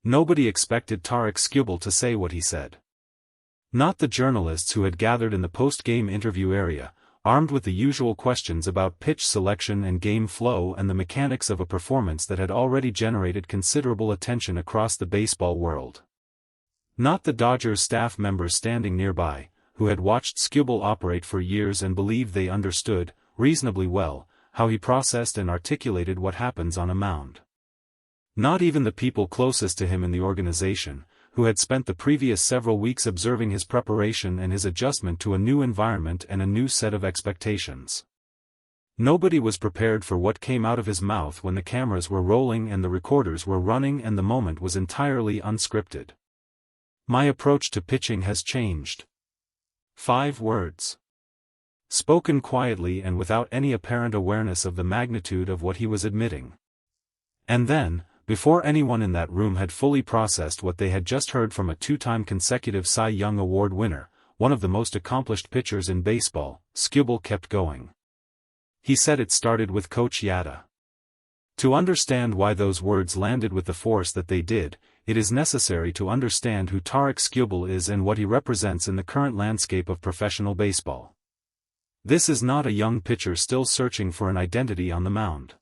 Nobody expected Tarik Skubal to say what he said. Not the journalists who had gathered in the post-game interview area, armed with the usual questions about pitch selection and game flow and the mechanics of a performance that had already generated considerable attention across the baseball world. Not the Dodgers staff members standing nearby, who had watched Skubal operate for years and believed they understood, reasonably well, how he processed and articulated what happens on a mound. Not even the people closest to him in the organization, who had spent the previous several weeks observing his preparation and his adjustment to a new environment and a new set of expectations. Nobody was prepared for what came out of his mouth when the cameras were rolling and the recorders were running and the moment was entirely unscripted. My approach to pitching has changed. 5 words. Spoken quietly and without any apparent awareness of the magnitude of what he was admitting. And then, before anyone in that room had fully processed what they had just heard from a 2-time consecutive Cy Young Award winner, one of the most accomplished pitchers in baseball, Skubal kept going. He said it started with Coach Yada. To understand why those words landed with the force that they did, it is necessary to understand who Tarik Skubal is and what he represents in the current landscape of professional baseball. This is not a young pitcher still searching for an identity on the mound.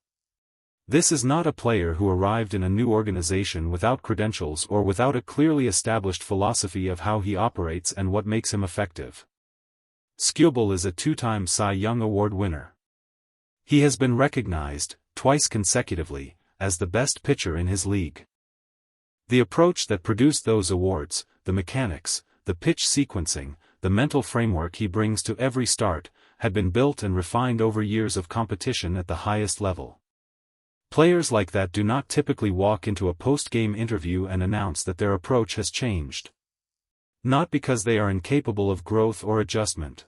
This is not a player who arrived in a new organization without credentials or without a clearly established philosophy of how he operates and what makes him effective. Skubal is a 2-time Cy Young Award winner. He has been recognized, twice consecutively, as the best pitcher in his league. The approach that produced those awards, the mechanics, the pitch sequencing, the mental framework he brings to every start, had been built and refined over years of competition at the highest level. Players like that do not typically walk into a post-game interview and announce that their approach has changed. Not because they are incapable of growth or adjustment,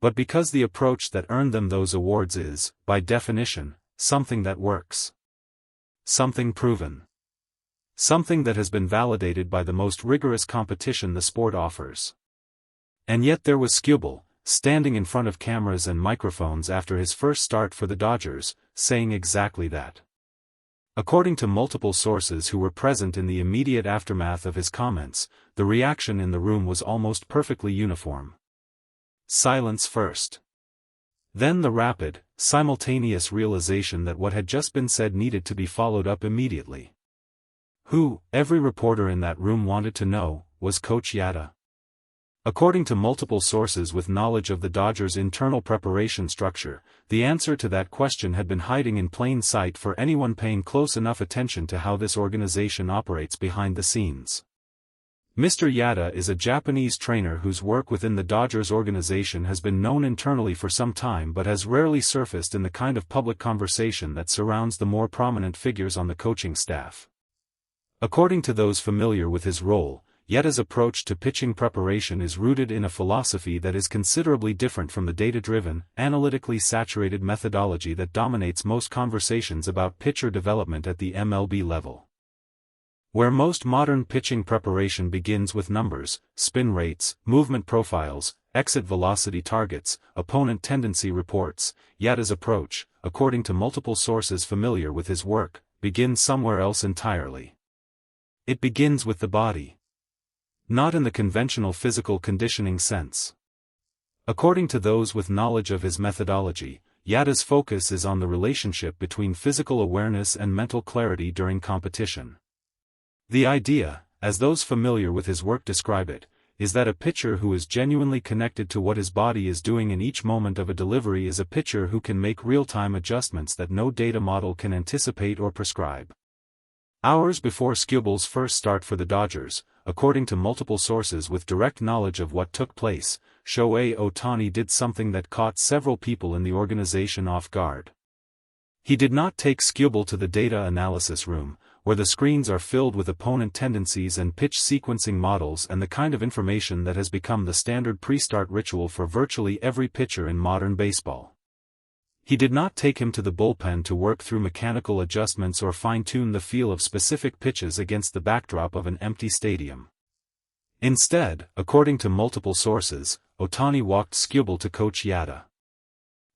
but because the approach that earned them those awards is, by definition, something that works. Something proven. Something that has been validated by the most rigorous competition the sport offers. And yet there was Skubal, standing in front of cameras and microphones after his first start for the Dodgers, saying exactly that. According to multiple sources who were present in the immediate aftermath of his comments, the reaction in the room was almost perfectly uniform. Silence first. Then the rapid, simultaneous realization that what had just been said needed to be followed up immediately. Who, every reporter in that room wanted to know, was Coach Yada. According to multiple sources with knowledge of the Dodgers' internal preparation structure, the answer to that question had been hiding in plain sight for anyone paying close enough attention to how this organization operates behind the scenes. Mr. Yada is a Japanese trainer whose work within the Dodgers organization has been known internally for some time but has rarely surfaced in the kind of public conversation that surrounds the more prominent figures on the coaching staff. According to those familiar with his role, Yada's approach to pitching preparation is rooted in a philosophy that is considerably different from the data-driven, analytically saturated methodology that dominates most conversations about pitcher development at the MLB level. Where most modern pitching preparation begins with numbers, spin rates, movement profiles, exit velocity targets, opponent tendency reports, Yada's approach, according to multiple sources familiar with his work, begins somewhere else entirely. It begins with the body. Not in the conventional physical conditioning sense. According to those with knowledge of his methodology, Yada's focus is on the relationship between physical awareness and mental clarity during competition. The idea, as those familiar with his work describe it, is that a pitcher who is genuinely connected to what his body is doing in each moment of a delivery is a pitcher who can make real-time adjustments that no data model can anticipate or prescribe. Hours before Skubal's first start for the Dodgers, according to multiple sources with direct knowledge of what took place, Shohei Ohtani did something that caught several people in the organization off guard. He did not take Skubal to the data analysis room, where the screens are filled with opponent tendencies and pitch sequencing models and the kind of information that has become the standard pre-start ritual for virtually every pitcher in modern baseball. He did not take him to the bullpen to work through mechanical adjustments or fine-tune the feel of specific pitches against the backdrop of an empty stadium. Instead, according to multiple sources, Ohtani walked Skubal to Coach Yada.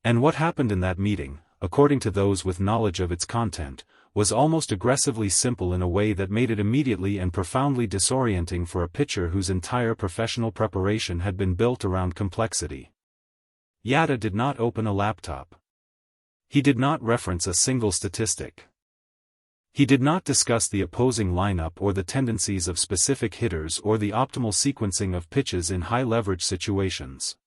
And what happened in that meeting, according to those with knowledge of its content, was almost aggressively simple in a way that made it immediately and profoundly disorienting for a pitcher whose entire professional preparation had been built around complexity. Yada did not open a laptop. He did not reference a single statistic. He did not discuss the opposing lineup or the tendencies of specific hitters or the optimal sequencing of pitches in high-leverage situations.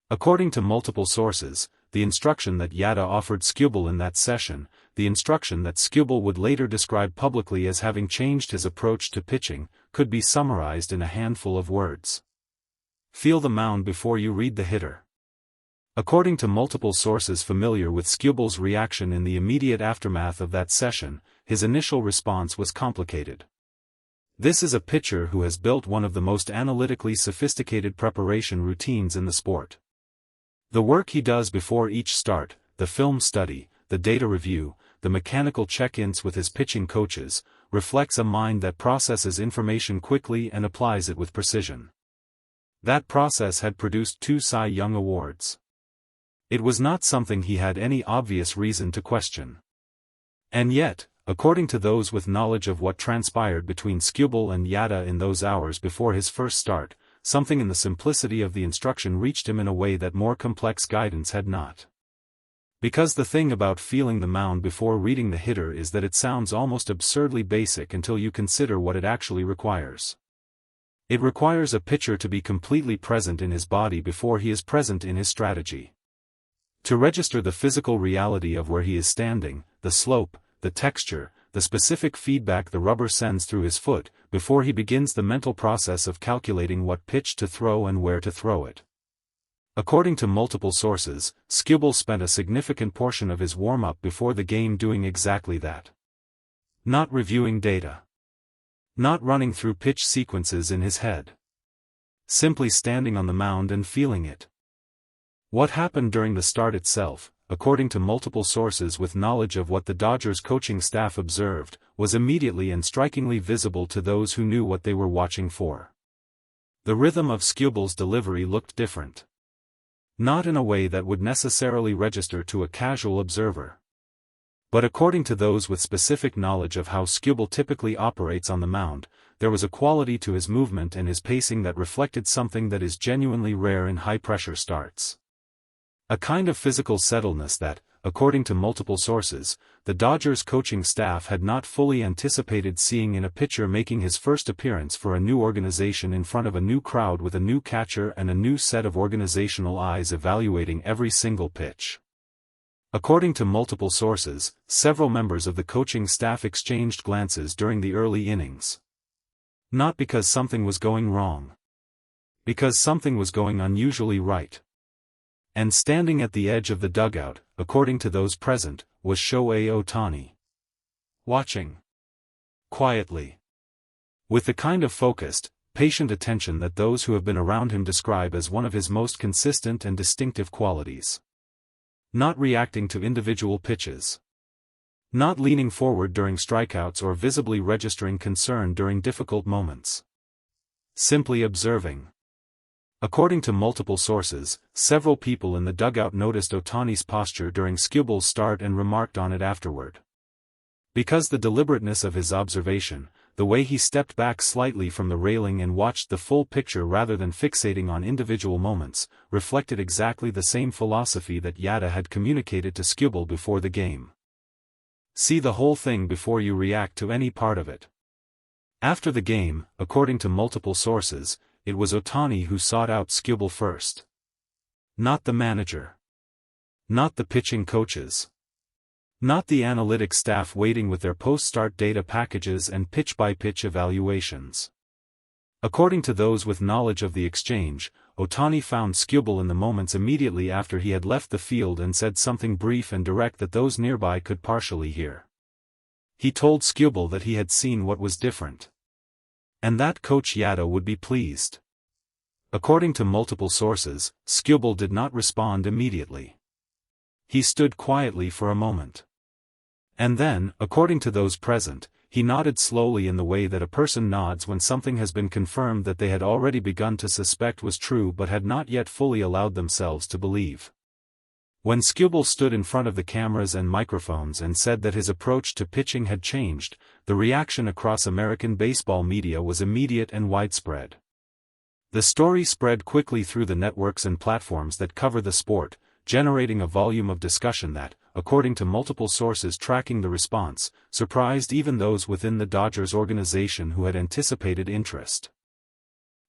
According to multiple sources, the instruction that Yada offered Skubal in that session, the instruction that Skubal would later describe publicly as having changed his approach to pitching, could be summarized in a handful of words. Feel the mound before you read the hitter. According to multiple sources familiar with Skubal's reaction in the immediate aftermath of that session, his initial response was complicated. This is a pitcher who has built one of the most analytically sophisticated preparation routines in the sport. The work he does before each start, the film study, the data review, the mechanical check-ins with his pitching coaches, reflects a mind that processes information quickly and applies it with precision. That process had produced 2 Cy Young Awards. It was not something he had any obvious reason to question. And yet, according to those with knowledge of what transpired between Skubal and Yada in those hours before his first start, something in the simplicity of the instruction reached him in a way that more complex guidance had not. Because the thing about feeling the mound before reading the hitter is that it sounds almost absurdly basic until you consider what it actually requires. It requires a pitcher to be completely present in his body before he is present in his strategy. To register the physical reality of where he is standing, the slope, the texture, the specific feedback the rubber sends through his foot, before he begins the mental process of calculating what pitch to throw and where to throw it. According to multiple sources, Skubal spent a significant portion of his warm-up before the game doing exactly that. Not reviewing data. Not running through pitch sequences in his head. Simply standing on the mound and feeling it. What happened during the start itself, according to multiple sources with knowledge of what the Dodgers coaching staff observed, was immediately and strikingly visible to those who knew what they were watching for. The rhythm of Skubal's delivery looked different. Not in a way that would necessarily register to a casual observer. But according to those with specific knowledge of how Skubal typically operates on the mound, there was a quality to his movement and his pacing that reflected something that is genuinely rare in high-pressure starts. A kind of physical settledness that, according to multiple sources, the Dodgers coaching staff had not fully anticipated seeing in a pitcher making his first appearance for a new organization in front of a new crowd with a new catcher and a new set of organizational eyes evaluating every single pitch. According to multiple sources, several members of the coaching staff exchanged glances during the early innings. Not because something was going wrong. Because something was going unusually right. And standing at the edge of the dugout, according to those present, was Shohei Ohtani. Watching. Quietly. With the kind of focused, patient attention that those who have been around him describe as one of his most consistent and distinctive qualities. Not reacting to individual pitches. Not leaning forward during strikeouts or visibly registering concern during difficult moments. Simply observing. According to multiple sources, several people in the dugout noticed Ohtani's posture during Skubal's start and remarked on it afterward. Because the deliberateness of his observation, the way he stepped back slightly from the railing and watched the full picture rather than fixating on individual moments, reflected exactly the same philosophy that Yada had communicated to Skubal before the game. See the whole thing before you react to any part of it. After the game, according to multiple sources, it was Ohtani who sought out Skubal first. Not the manager. Not the pitching coaches. Not the analytics staff waiting with their post-start data packages and pitch-by-pitch evaluations. According to those with knowledge of the exchange, Ohtani found Skubal in the moments immediately after he had left the field and said something brief and direct that those nearby could partially hear. He told Skubal that he had seen what was different. And that Coach Yada would be pleased. According to multiple sources, Skubal did not respond immediately. He stood quietly for a moment. And then, according to those present, he nodded slowly in the way that a person nods when something has been confirmed that they had already begun to suspect was true but had not yet fully allowed themselves to believe. When Skubal stood in front of the cameras and microphones and said that his approach to pitching had changed, the reaction across American baseball media was immediate and widespread. The story spread quickly through the networks and platforms that cover the sport, generating a volume of discussion that, according to multiple sources tracking the response, surprised even those within the Dodgers organization who had anticipated interest.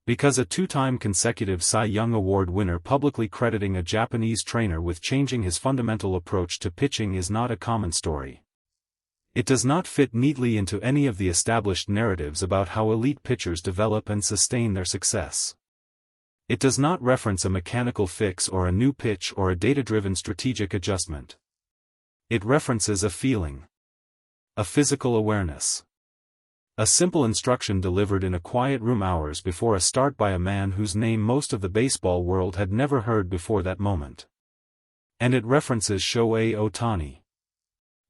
Because a two-time consecutive Cy Young Award winner publicly crediting a Japanese trainer with changing his fundamental approach to pitching is not a common story. It does not fit neatly into any of the established narratives about how elite pitchers develop and sustain their success. It does not reference a mechanical fix or a new pitch or a data-driven strategic adjustment. It references a feeling. A physical awareness. A simple instruction delivered in a quiet room hours before a start by a man whose name most of the baseball world had never heard before that moment. And it references Shohei Ohtani.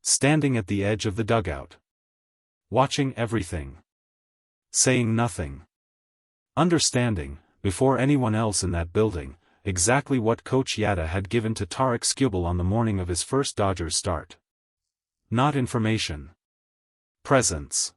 Standing at the edge of the dugout. Watching everything. Saying nothing. Understanding, before anyone else in that building, exactly what Coach Yada had given to Tarik Skubal on the morning of his first Dodgers start. Not information. Presence.